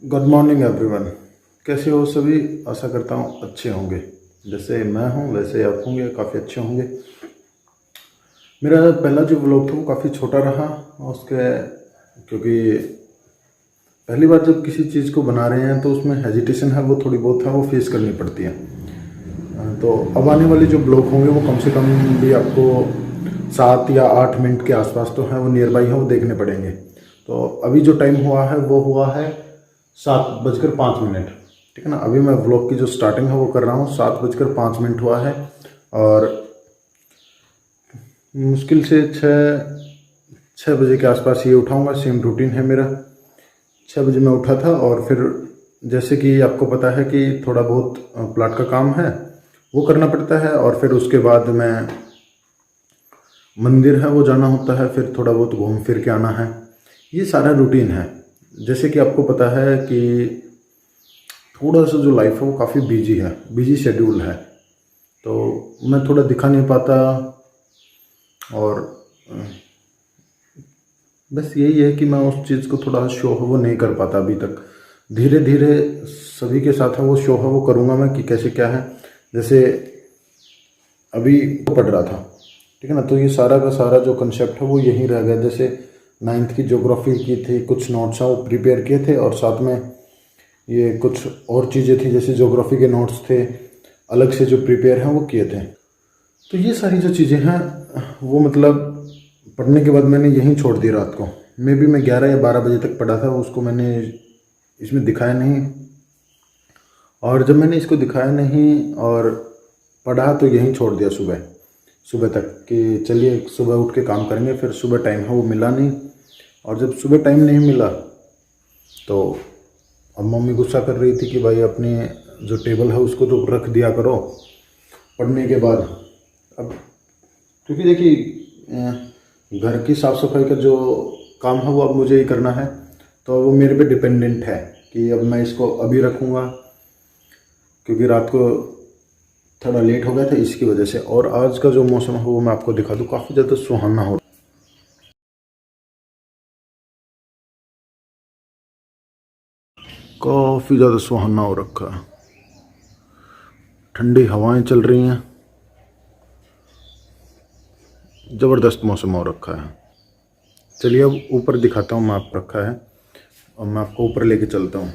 Good morning everyone. कैसे हो सभी? आशा करता हूँ अच्छे होंगे। जैसे मैं हूँ वैसे आप होंगे, काफ़ी अच्छे होंगे। मेरा पहला जो व्लॉग था वो काफ़ी छोटा रहा उसके, क्योंकि पहली बार जब किसी चीज़ को बना रहे हैं तो उसमें हेजिटेशन है, वो थोड़ी बहुत है, वो फेस करनी पड़ती है। तो अब आने वाले जो ब्लॉग होंगे वो कम से कम भी आपको 7 या 8 मिनट के आसपास तो है, वो नियर बाई है, वो देखने पड़ेंगे। तो अभी जो टाइम हुआ है वो हुआ है 7:05। ठीक है ना। अभी मैं व्लॉग की जो स्टार्टिंग है वो कर रहा हूँ, 7:05 हुआ है। और मुश्किल से 6 बजे के आसपास ये उठाऊँगा। सेम रूटीन है मेरा। 6 बजे मैं उठा था और फिर जैसे कि आपको पता है कि थोड़ा बहुत प्लाट का काम है वो करना पड़ता है, और फिर उसके बाद मैं मंदिर है वो जाना होता है, फिर थोड़ा बहुत घूम फिर के आना है। ये सारा रूटीन है। जैसे कि आपको पता है कि थोड़ा सा जो लाइफ है वो काफ़ी बिजी है, बिजी शेड्यूल है, तो मैं थोड़ा दिखा नहीं पाता। और बस यही है कि मैं उस चीज़ को थोड़ा शो है वो नहीं कर पाता अभी तक। धीरे धीरे सभी के साथ है वो शो है वो करूँगा मैं, कि कैसे क्या है। जैसे अभी पढ़ रहा था, ठीक है ना, तो ये सारा का सारा जो कंसेप्ट है वो यहीं रह गया। जैसे 9th की ज्योग्राफी की थी, कुछ नोट्स हैं वो प्रिपेयर किए थे, और साथ में ये कुछ और चीज़ें थी, जैसे ज्योग्राफी के नोट्स थे अलग से जो प्रिपेयर हैं वो किए थे। तो ये सारी जो चीज़ें हैं वो मतलब पढ़ने के बाद मैंने यहीं छोड़ दी रात को। मैं 11 या 12 बजे तक पढ़ा था, उसको मैंने इसमें दिखाया नहीं। और जब मैंने इसको दिखाया नहीं और पढ़ा तो यहीं छोड़ दिया सुबह सुबह तक, कि चलिए सुबह उठ के काम करेंगे। फिर सुबह टाइम है वो मिला नहीं, और जब सुबह टाइम नहीं मिला तो अब मम्मी गुस्सा कर रही थी कि भाई अपनी जो टेबल है उसको तो रख दिया करो पढ़ने के बाद। अब क्योंकि देखिए घर की साफ़ सफाई का जो काम है वो अब मुझे ही करना है, तो वो मेरे पे डिपेंडेंट है कि अब मैं इसको अभी रखूँगा, क्योंकि रात को थोड़ा लेट हो गया था इसकी वजह से। और आज का जो मौसम है वो मैं आपको दिखा दूँ, काफ़ी ज़्यादा सुहाना हो, काफ़ी ज़्यादा सुहाना हो रखा है। ठंडी हवाएं चल रही हैं, ज़बरदस्त मौसम हो रखा है। चलिए अब ऊपर दिखाता हूँ मैप रखा है, और मैं आपको ऊपर लेके चलता हूँ।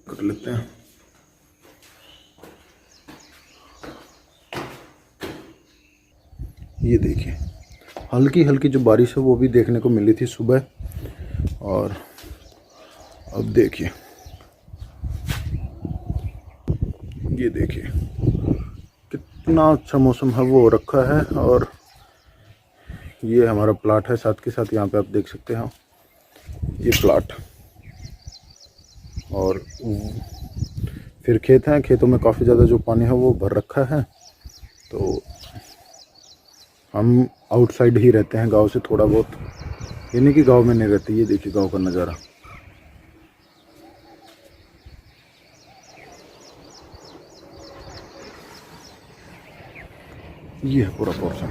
कर लेते हैं। ये देखिए हल्की हल्की जो बारिश है वो भी देखने को मिली थी सुबह, और अब देखिए ये देखिए कितना अच्छा मौसम है वो हो रखा है। और ये हमारा प्लाट है, साथ के साथ यहाँ पे आप देख सकते हैं ये प्लाट। और फिर खेत हैं, खेतों में काफ़ी ज़्यादा जो पानी है वो भर रखा है। तो हम आउटसाइड ही रहते हैं गांव से थोड़ा बहुत, यानी कि गांव में नहीं रहते। ये देखिए गांव का नज़ारा, ये है पूरा पोर्शन।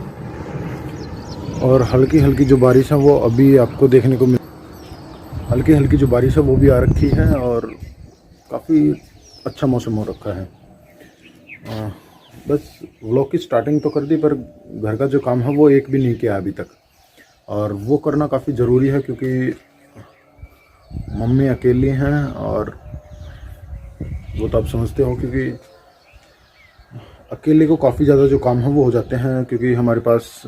और हल्की हल्की जो बारिश है वो अभी आपको देखने को मिल, हल्की हल्की जो बारिश है वो भी आ रखी है, और काफ़ी अच्छा मौसम हो रखा है। बस व्लॉग की स्टार्टिंग तो कर दी, पर घर का जो काम है वो एक भी नहीं किया अभी तक, और वो करना काफ़ी ज़रूरी है, क्योंकि मम्मी अकेली हैं। और वो तो आप समझते हो, क्योंकि अकेले को काफ़ी ज़्यादा जो काम है वो हो जाते हैं, क्योंकि हमारे पास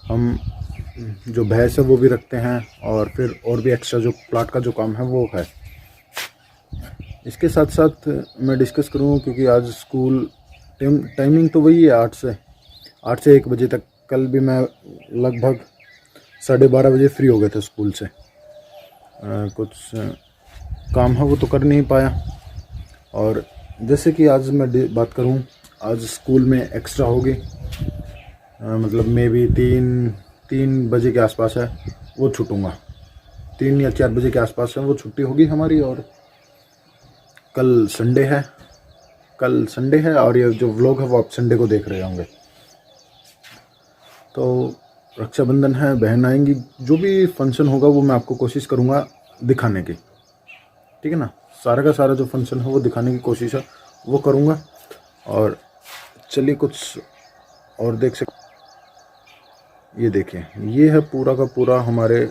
हम जो भैंस है वो भी रखते हैं, और फिर और भी एक्स्ट्रा जो प्लाट का जो काम है वो है। इसके साथ साथ मैं डिस्कस करूँ, क्योंकि आज स्कूल टाइमिंग तो वही है 8 से 1 बजे तक। कल भी मैं लगभग 12:30 बजे फ्री हो गए थे स्कूल से। कुछ काम है वो तो कर नहीं पाया। और जैसे कि आज मैं बात करूं, आज स्कूल में एक्स्ट्रा होगी, मतलब मे भी 3 बजे के आसपास है वो छूटूंगा। 3 या 4 बजे के आसपास है वो छुट्टी होगी हमारी। और कल संडे है, और ये जो व्लॉग है वो आप संडे को देख रहे होंगे। तो रक्षाबंधन है, बहन आएंगी, जो भी फंक्शन होगा वो मैं आपको कोशिश करूँगा दिखाने की, ठीक है ना। सारा का सारा जो फंक्शन है वो दिखाने की कोशिश है वो करूँगा। और चलिए कुछ और देख सकते, ये देखिए, ये है पूरा का पूरा हमारे,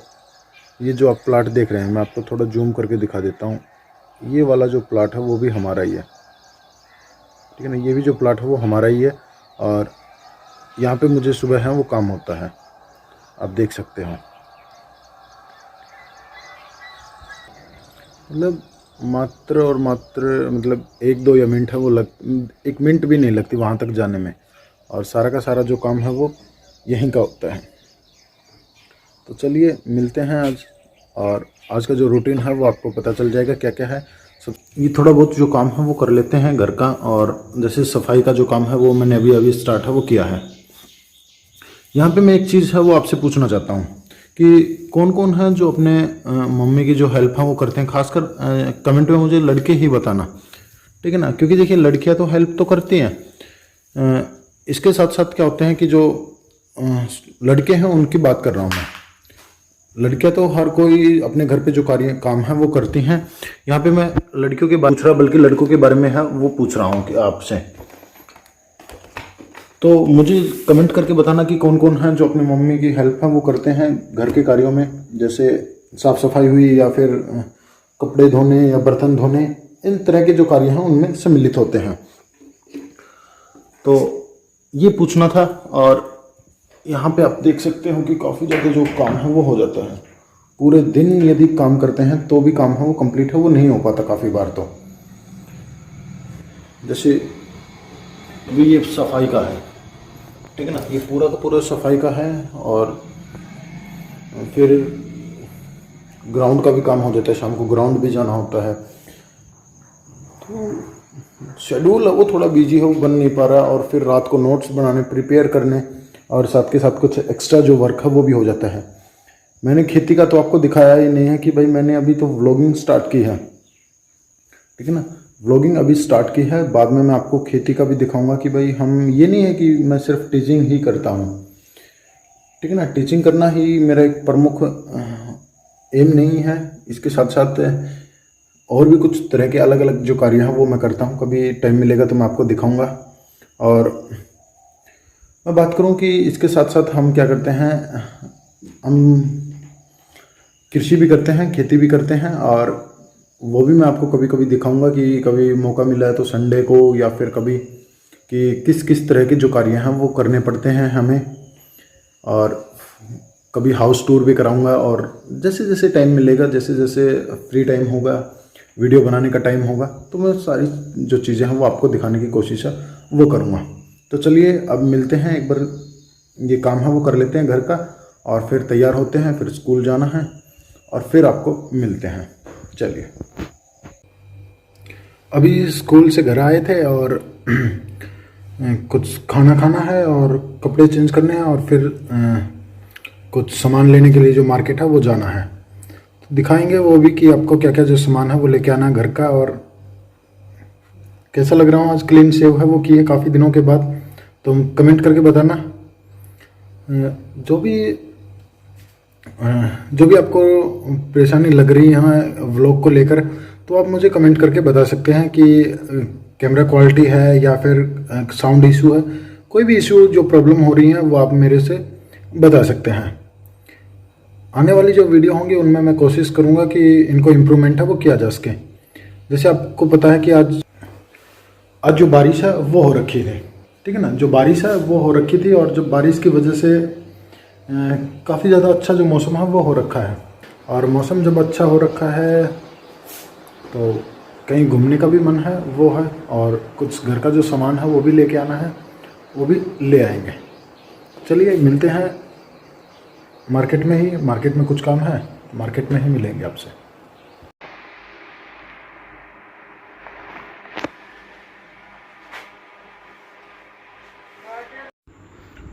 ये जो आप प्लाट देख रहे हैं, मैं आपको थोड़ा जूम करके दिखा देता हूँ। ये वाला जो प्लाट है वो भी हमारा ही है, ठीक है ना। ये भी जो प्लाट है वो हमारा ही है। और यहाँ पे मुझे सुबह है वो काम होता है, आप देख सकते हो। मतलब मात्र और मात्र मतलब 1-2 या मिनट है वो 1 मिनट भी नहीं लगती वहाँ तक जाने में। और सारा का सारा जो काम है वो यहीं का होता है। तो चलिए मिलते हैं आज, और आज का जो रूटीन है वो आपको पता चल जाएगा क्या क्या है सब। ये थोड़ा बहुत जो काम है वो कर लेते हैं घर का, और जैसे सफाई का जो काम है वो मैंने अभी स्टार्ट है वो किया है। यहाँ पे मैं एक चीज़ है वो आपसे पूछना चाहता हूँ कि कौन कौन है जो अपने मम्मी की जो हेल्प है वो करते हैं। खासकर कमेंट में मुझे लड़के ही बताना, ठीक है ना। क्योंकि देखिए लड़कियाँ तो हेल्प तो करती हैं, इसके साथ साथ क्या होते हैं कि जो लड़के हैं उनकी बात कर रहा हूँ मैं। लड़कियां तो हर कोई अपने घर पे जो कार्य काम है वो करती हैं। यहाँ पे मैं लड़कियों के बारे पूछ रहा बल्कि लड़कों के बारे में है वो पूछ रहा हूँ कि आपसे। तो मुझे कमेंट करके बताना कि कौन कौन है जो अपनी मम्मी की हेल्प है वो करते हैं घर के कार्यों में, जैसे साफ सफाई हुई या फिर कपड़े धोने या बर्तन धोने, इन तरह के जो कार्य हैं उनमें सम्मिलित होते हैं। तो ये पूछना था। और यहाँ पे आप देख सकते हो कि काफ़ी ज़्यादा जो काम है वो हो जाता है। पूरे दिन यदि काम करते हैं तो भी काम है वो कंप्लीट है वो नहीं हो पाता काफ़ी बार। तो जैसे अभी ये सफाई का है, ठीक है ना, ये पूरा का पूरा सफाई का है। और फिर ग्राउंड का भी काम हो जाता है, शाम को ग्राउंड भी जाना होता है। तो शेड्यूल है वो थोड़ा बिजी है, वो बन नहीं पा रहा। और फिर रात को नोट्स बनाने, प्रिपेयर करने, और साथ के साथ कुछ एक्स्ट्रा जो वर्क है वो भी हो जाता है। मैंने खेती का तो आपको दिखाया ही नहीं है कि भाई मैंने अभी तो व्लॉगिंग स्टार्ट की है, ठीक है ना। व्लॉगिंग अभी स्टार्ट की है, बाद में मैं आपको खेती का भी दिखाऊंगा कि भाई हम, ये नहीं है कि मैं सिर्फ टीचिंग ही करता हूँ, ठीक है ना। टीचिंग करना ही मेरा एक प्रमुख एम नहीं है, इसके साथ साथ और भी कुछ तरह के अलग अलग जो कार्य हैं वो मैं करता हूँ। कभी टाइम मिलेगा तो मैं आपको दिखाऊंगा। और मैं बात करूं कि इसके साथ साथ हम क्या करते हैं, हम कृषि भी करते हैं, खेती भी करते हैं। और वो भी मैं आपको कभी कभी दिखाऊंगा कि कभी मौका मिला है तो संडे को, या फिर कभी कि किस किस तरह के जो कार्य हैं वो करने पड़ते हैं हमें। और कभी हाउस टूर भी कराऊंगा। और जैसे जैसे टाइम मिलेगा, जैसे जैसे फ्री टाइम होगा, वीडियो बनाने का टाइम होगा, तो मैं सारी जो चीज़ें हैं वो आपको दिखाने की कोशिश है वो करूँगा। तो चलिए अब मिलते हैं, एक बार ये काम है वो कर लेते हैं घर का, और फिर तैयार होते हैं, फिर स्कूल जाना है, और फिर आपको मिलते हैं। चलिए, अभी स्कूल से घर आए थे और कुछ खाना खाना है और कपड़े चेंज करने हैं, और फिर कुछ सामान लेने के लिए जो मार्केट है वो जाना है। तो दिखाएंगे वो भी कि आपको क्या क्या जो सामान है वो लेके आना है घर का। और कैसा लग रहा हूँ आज, क्लीन शेव है वो की है काफ़ी दिनों के बाद। तो कमेंट करके बताना जो भी आपको परेशानी लग रही है व्लॉग को लेकर, तो आप मुझे कमेंट करके बता सकते हैं कि कैमरा क्वालिटी है या फिर साउंड इशू है। कोई भी इशू जो प्रॉब्लम हो रही है वो आप मेरे से बता सकते हैं। आने वाली जो वीडियो होंगी उनमें मैं कोशिश करूंगा कि इनको इम्प्रूवमेंट है वो किया जा सके। जैसे आपको पता है कि आज जो बारिश है वो हो रखी थी, ठीक है ना। जो बारिश है वो हो रखी थी, और जब बारिश की वजह से काफ़ी ज़्यादा अच्छा जो मौसम है वो हो रखा है। और मौसम जब अच्छा हो रखा है तो कहीं घूमने का भी मन है वो है, और कुछ घर का जो सामान है वो भी लेके आना है, वो भी ले आएंगे। चलिए मिलते हैं मार्केट में ही, मार्केट में कुछ काम है, मार्केट में ही मिलेंगे आपसे।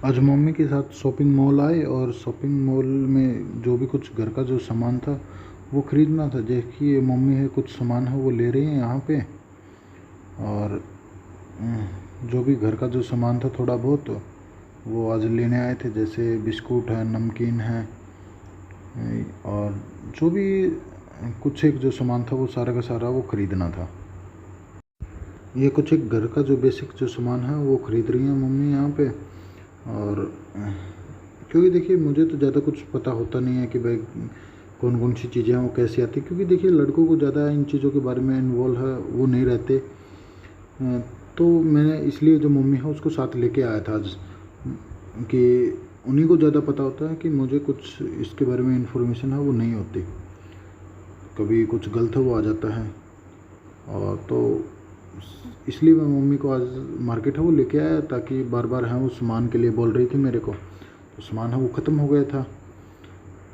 आज मम्मी के साथ शॉपिंग मॉल आए, और शॉपिंग मॉल में जो भी कुछ घर का जो सामान था वो ख़रीदना था। देखिए मम्मी है कुछ सामान है वो ले रही हैं यहाँ पे। और जो भी घर का जो सामान था थोड़ा बहुत वो आज लेने आए थे, जैसे बिस्कुट है, नमकीन है, और जो भी कुछ एक जो सामान था वो सारा का सारा वो ख़रीदना था। ये कुछ एक घर का जो बेसिक जो सामान है वो ख़रीद रही हैं मम्मी यहाँ पे। और क्योंकि देखिए मुझे तो ज़्यादा कुछ पता होता नहीं है कि भाई कौन कौन सी चीज़ें हैं वो कैसे आती, क्योंकि देखिए लड़कों को ज़्यादा इन चीज़ों के बारे में इन्वॉल्व है वो नहीं रहते। तो मैंने इसलिए जो मम्मी है उसको साथ लेके आया था आज, कि उन्हीं को ज़्यादा पता होता है कि मुझे कुछ इसके बारे में इन्फॉर्मेशन है वो नहीं होती, कभी कुछ गलत वो आ जाता है। और तो इसलिए मैं मम्मी को आज मार्केट है वो लेके आया, ताकि बार बार है वो सामान के लिए बोल रही थी मेरे को, तो सामान है वो ख़त्म हो गया था।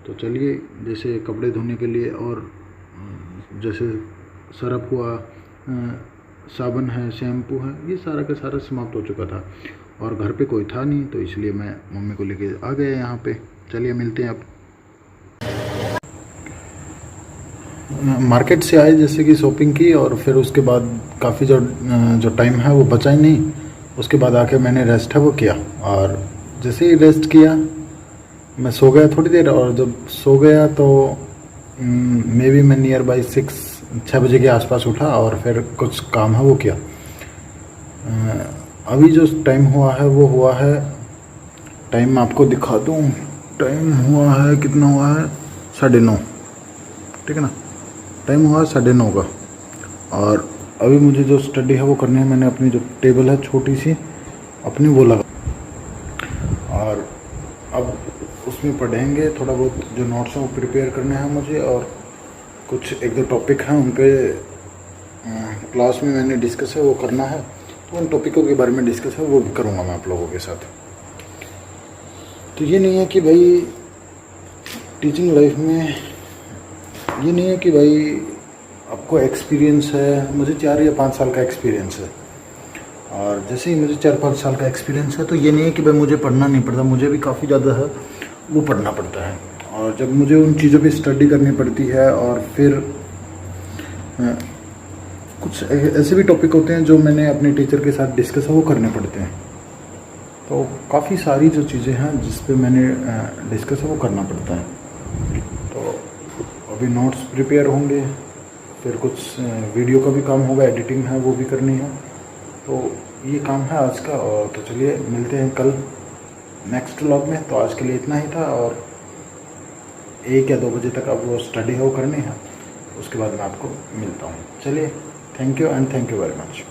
तो चलिए, जैसे कपड़े धोने के लिए और जैसे सरफ हुआ, साबुन है, शैम्पू है, ये सारा का सारा समाप्त हो चुका था और घर पे कोई था नहीं, तो इसलिए मैं मम्मी को लेके आ गया यहाँ पे। चलिए मिलते हैं अब। मार्केट से आए, जैसे कि शॉपिंग की, और फिर उसके बाद काफ़ी जो टाइम है वो बचा ही नहीं। उसके बाद आके मैंने रेस्ट है वो किया, और जैसे ही रेस्ट किया मैं सो गया थोड़ी देर। और जब सो गया तो मे बी मैं नियर बाई 6 बजे के आसपास उठा और फिर कुछ काम है वो किया। अभी जो टाइम हुआ है वो हुआ है, टाइम आपको दिखा दूँ, टाइम हुआ है कितना हुआ है, 9:30, ठीक है ना। टाइम हुआ 9:30 का, और अभी मुझे जो स्टडी है वो करनी है। मैंने अपनी जो टेबल है छोटी सी अपनी वो लगा, और अब उसमें पढ़ेंगे थोड़ा बहुत। जो नोट्स हैं वो प्रिपेयर करने हैं मुझे, और कुछ 1-2 टॉपिक हैं उन पे क्लास में मैंने डिस्कस है वो करना है, तो उन टॉपिकों के बारे में डिस्कस है वो भी करूँगा मैं आप लोगों के साथ। तो ये नहीं है कि भाई टीचिंग लाइफ में ये नहीं है कि भाई आपको एक्सपीरियंस है। मुझे 4 या 5 साल का एक्सपीरियंस है, और जैसे ही मुझे 4-5 साल का एक्सपीरियंस है, तो ये नहीं है कि भाई मुझे पढ़ना नहीं पड़ता, मुझे भी काफ़ी ज़्यादा है वो पढ़ना पड़ता है। और जब मुझे उन चीज़ों पे स्टडी करनी पड़ती है, और फिर कुछ ऐसे भी टॉपिक होते हैं जो मैंने अपने टीचर के साथ डिस्कस है वो करने पड़ते हैं। तो काफ़ी सारी जो चीज़ें हैं जिस पे मैंने डिस्कस है वो करना पड़ता है। तो अभी नोट्स प्रिपेयर होंगे, फिर कुछ वीडियो का भी काम होगा, एडिटिंग है वो भी करनी है। तो ये काम है आज का। और तो चलिए मिलते हैं कल नेक्स्ट व्लॉग में। तो आज के लिए इतना ही था, और 1 या 2 बजे तक अब वो स्टडी है वो करनी है, उसके बाद मैं आपको मिलता हूँ। चलिए, thank you and thank you very much.